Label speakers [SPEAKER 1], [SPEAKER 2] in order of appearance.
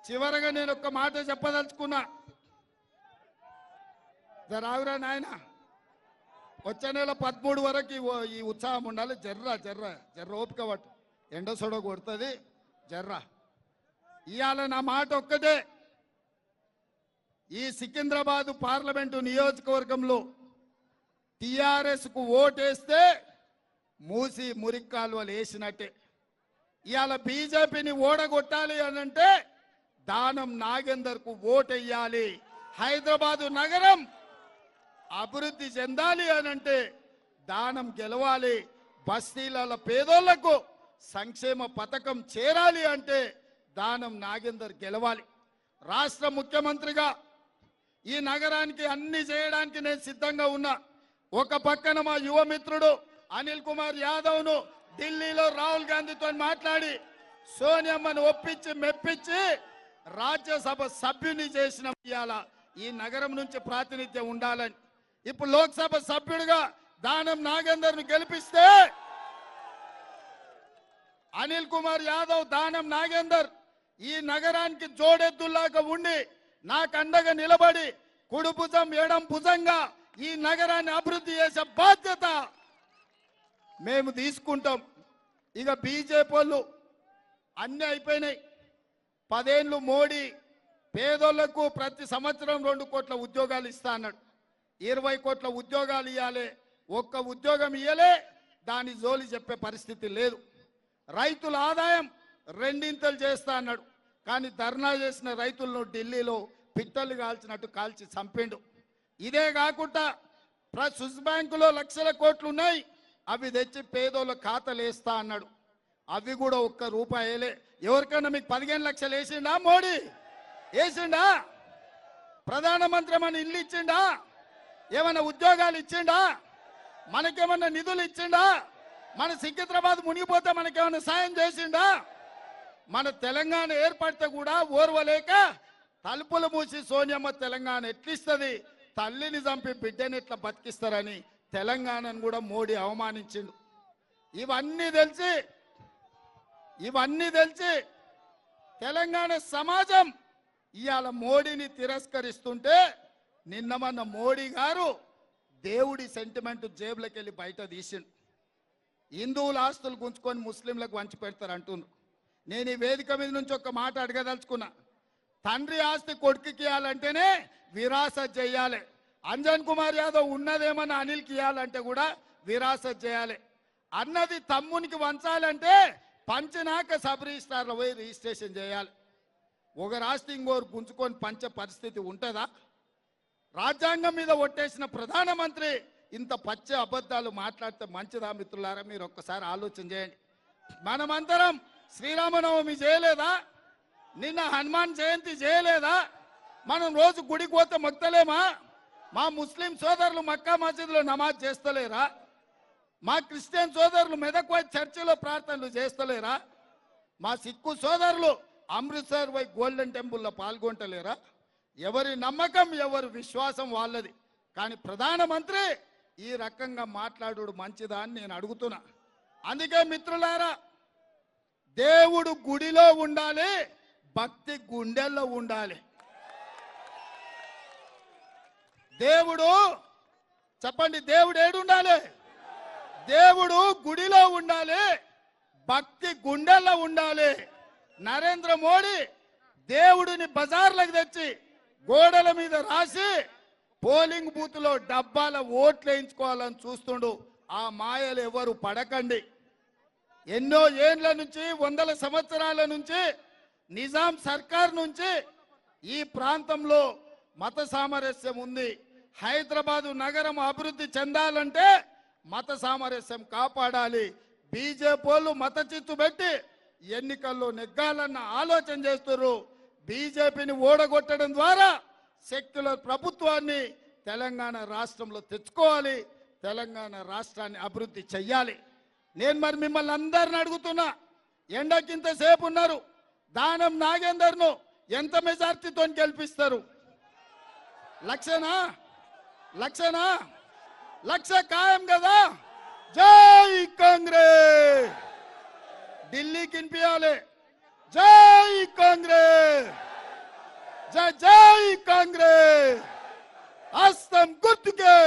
[SPEAKER 1] చివరగా నేను ఒక్క మాట చెప్పదలుచుకున్నా. రావురా నాయన, వచ్చే నెల 13 వరకు ఈ ఉత్సాహం ఉండాలి. జర్ర ఓపిక పట్టు, ఎండ సొడ కొడుతుంది జర్ర. ఇవాళ నా మాట ఒక్కటే, ఈ సికింద్రాబాద్ పార్లమెంటు నియోజకవర్గంలో టిఆర్ఎస్ కు ఓటేస్తే మూసి మురికి కాలువలు వేసినట్టే. ఇవాళ బీజేపీని ఓడగొట్టాలి అనంటే దానం నాగేందర్ కు ఓటెయ్యాలి. హైదరాబాదు నగరం అభివృద్ధి చెందాలి అనంటే దానం గెలవాలి. బస్తీల పేదోళ్లకు సంక్షేమ పథకం చేరాలి అంటే దానం నాగేందర్ గెలవాలి. రాష్ట్ర ముఖ్యమంత్రిగా ఈ నగరానికి అన్ని చేయడానికి నేను సిద్ధంగా ఉన్నా. ఒక పక్కన మా యువ మిత్రుడు అనిల్ కుమార్ యాదవ్ను ఢిల్లీలో రాహుల్ గాంధీతో మాట్లాడి సోనియమ్మను ఒప్పించి మెప్పించి రాజ్యసభ సభ్యుని చేసిన ఇవాళ ఈ నగరం నుంచి ప్రాతినిధ్యం ఉండాలని. ఇప్పుడు లోక్సభ సభ్యుడిగా దానం నాగేందర్ను గెలిపిస్తే అనిల్ కుమార్ యాదవ్, దానం నాగేందర్ ఈ నగరానికి జోడెద్దులాగా ఉండి నాకు అండగా నిలబడి కుడి భుజం ఎడం భుజంగా ఈ నగరాన్ని అభివృద్ధి చేసే బాధ్యత మేము తీసుకుంటాం. ఇక బీజేపీ వాళ్ళు అన్నీ అయిపోయినాయి. 10 ఏళ్ళు మోడీ పేదోళ్లకు ప్రతి సంవత్సరం 2 కోట్ల ఉద్యోగాలు ఇస్తా అన్నాడు. 20 కోట్ల ఉద్యోగాలు ఇవ్వాలి, ఒక్క ఉద్యోగం ఇవ్వలే. దాని జోలి చెప్పే పరిస్థితి లేదు. రైతుల ఆదాయం 2 చేస్తా అన్నాడు. కానీ ధర్నా చేసిన రైతులను ఢిల్లీలో పిట్టలు కాల్చినట్టు కాల్చి చంపిండు. ఇదే కాకుండా స్విస్ బ్యాంకులో లక్షల కోట్లు ఉన్నాయి, అవి తెచ్చి పేదోళ్ళ ఖాతాలు వేస్తా అన్నాడు. అవి కూడా ఒక్క రూపాయలే. ఎవరికైనా మీకు 15 లక్షలు వేసిండా మోడీ? వేసిండా? ప్రధానమంత్రి మన ఇల్లు ఇచ్చిండా? ఏమైనా ఉద్యోగాలు ఇచ్చిండా? మనకేమన్నా నిధులు ఇచ్చిండా? మన సికింద్రాబాద్ మునిగిపోతే మనకేమన్నా సాయం చేసిండా? మన తెలంగాణ ఏర్పడితే కూడా ఓర్వలేక తలుపులు మూసి సోనియమ్మ తెలంగాణ ఎట్లిస్తుంది, తల్లిని చంపి బిడ్డని ఎట్లా బతికిస్తారని తెలంగాణను కూడా మోడీ అవమానించిండు. ఇవన్నీ తెలిసి తెలంగాణ సమాజం ఇవాళ మోడీని తిరస్కరిస్తుంటే నిన్న మన మోడీ గారు దేవుడి సెంటిమెంట్ జేబులకు వెళ్ళి బయట తీసిండు. హిందువుల ఆస్తులు గుంచుకొని ముస్లింలకు వంచి పెడతారు అంటున్నారు. నేను ఈ వేదిక మీద నుంచి ఒక మాట అడగదలుచుకున్నా. తండ్రి ఆస్తి కొడుకుకి ఇవ్వాలంటేనే విరాసత్ చేయాలి. అంజన్ కుమార్ యాదవ్ ఉన్నదేమన్నా అనిల్కి ఇవ్వాలంటే కూడా విరాసత్ చేయాలి. అన్నది తమ్మునికి వంచాలంటే పంచినాక సబ్ రిజిస్ట్రార్లో పోయి రిజిస్ట్రేషన్ చేయాలి. ఒక రాష్ట్రం ఇంకోరు గుంజుకొని పంచే పరిస్థితి ఉంటుందా? రాజ్యాంగం మీద ఒట్టేసిన ప్రధానమంత్రి ఇంత పచ్చ అబద్ధాలు మాట్లాడితే మంచిదా? మిత్రులారా, మీరు ఒక్కసారి ఆలోచన చేయండి. మనమందరం శ్రీరామనవమి చేయలేదా? నిన్న హనుమాన్ జయంతి చేయలేదా? మనం రోజు గుడికి పోతే మొక్తలేమా? మా ముస్లిం సోదరులు మక్కా మసీదులో నమాజ్ చేస్తలేరా? మా క్రిస్టియన్ సోదరులు మెదక్ పోయి చర్చిలో ప్రార్థనలు చేస్తలేరా? మా సిక్కు సోదరులు అమృత్సర్ పోయి గోల్డెన్ టెంపుల్లో పాల్గొంటలేరా? ఎవరి నమ్మకం ఎవరి విశ్వాసం వాళ్ళది. కానీ ప్రధానమంత్రి ఈ రకంగా మాట్లాడు మంచిదా అని నేను అడుగుతున్నా. అందుకే మిత్రులారా, దేవుడు గుడిలో ఉండాలి, భక్తి గుండెల్లో ఉండాలి. దేవుడు చెప్పండి, దేవుడు ఏడు ఉండాలి? దేవుడు గుడిలో ఉండాలి, భక్తి గుండెల్లో ఉండాలి. నరేంద్ర మోడీ దేవుడిని బజార్లకు తెచ్చి గోడల మీద రాసి పోలింగ్ బూత్ లో డబ్బాల ఓట్లు వేయించుకోవాలని చూస్తుండు. ఆ మాయలు ఎవరు పడకండి. ఎన్నో ఏండ్ల నుంచి, వందల సంవత్సరాల నుంచి నిజాం సర్కార్ నుంచి ఈ ప్రాంతంలో మత సామరస్యం ఉంది. హైదరాబాదు నగరం అభివృద్ధి చెందాలంటే మత సామరస్యం కాపాడాలి. బీజేపీ వాళ్ళు మత చిత్తు పెట్టి ఎన్నికల్లో నెగ్గాలన్న ఆలోచన చేస్తున్నారు. బీజేపీని ఓడగొట్టడం ద్వారా సెక్యులర్ ప్రభుత్వాన్ని తెలంగాణ రాష్ట్రంలో తెచ్చుకోవాలి. తెలంగాణ రాష్ట్రాన్ని అభివృద్ధి చెయ్యాలి. నేను మరి మిమ్మల్ని అందరిని అడుగుతున్నా, ఎండకింత సేపు ఉన్నారు, దానం నాగేందర్ను ఎంత మెజార్టీతో గెలిపిస్తారు? లక్షనా? లక్ష ఖాయం కదా? జై కాంగ్రెస్! ఢిల్లీకి వినిపించాలి, జై కాంగ్రెస్! జై జై కాంగ్రెస్ హస్తం గుర్తుకే